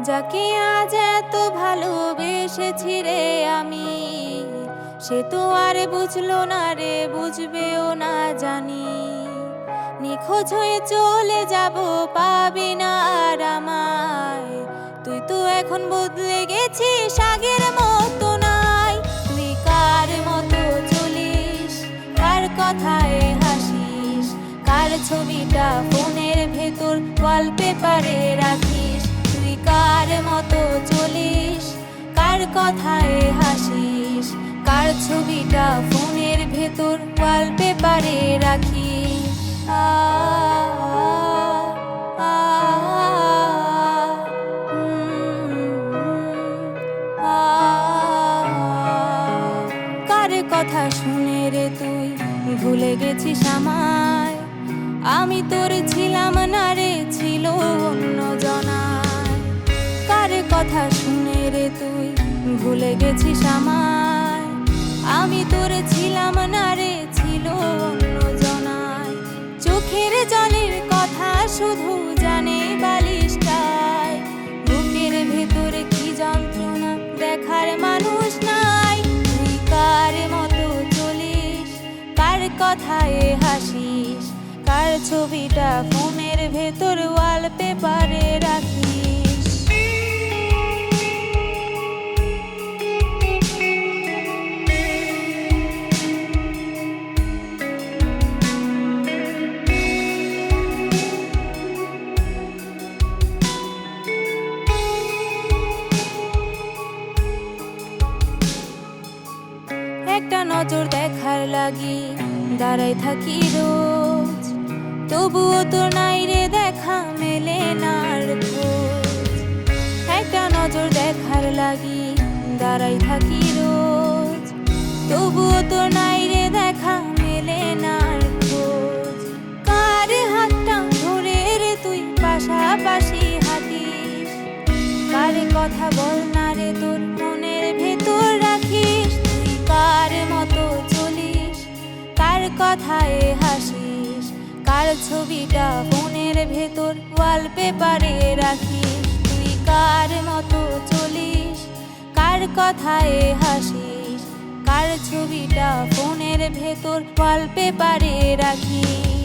যাকে আজ এত ভালোবেসেছি রে আমি, সে তো আর বুঝলো না রে, বুঝবেও না জানি। নিখোঁজ হয়ে চলে যাব, পাবি না আর আমায়। তুই তো এখন বদলে গেছিস, আগের মতো নাই। তুই কার মতো চলিস, কার কথায় হাসিস, কার ছবিটা ফোনের ভেতর ওয়ালপেপারে রাখিস। তুই কার মতো চলিস, কার কথায় হাসিস, কার ছবিটা ফোনের ভেতর ওয়ালপেপারে রাখিস। কার কথা শুনে রে তুই ভুলে গেছিস আমায়? আমি তোর ছিলাম না রে, ছিল অন্য জনায়। কার কথা শুনে রে তুই ভুলে গেছিস আমায়? আমি তোর ছিলাম না রে, ছিল অন্য জনায়। চোখের জলের কথা শুধু জানে বালিশটায়, বুকের ভেতরে কি যন্ত্রণা দেখার মানুষ নাই। তুই কার মতো চলিস, কার কথায় হাসিস, কার ছবিটা ফোনের ভেতর ওয়ালপেপারে রাখিস। একটা নজর দেখার লাগি দাঁড়াই থাকি রোজ, তবুও তোর নাই রে দেখা, মেলে না আর খোঁজ। একটা নজর দেখার লাগি দাঁড়াই থাকি রোজ, তবুও তোর নাই রে দেখা, মেলে না আর খোঁজ। কার হাতটা ধরে রে তুই পাশাপাশি হাঁটিস, কার কথা বল না রে তোর মনের ভেতর রাখিস। তুই কার মতো চলিস, কার কথায় হাসিস, কার ছবিটা ফোনের ভেতর ওয়ালপেপারে রাখিস। তুই কার মতো চলিস, কার কথায় হাসিস, কার ছবিটা ফোনের ভেতর ওয়ালপেপারে রাখিস।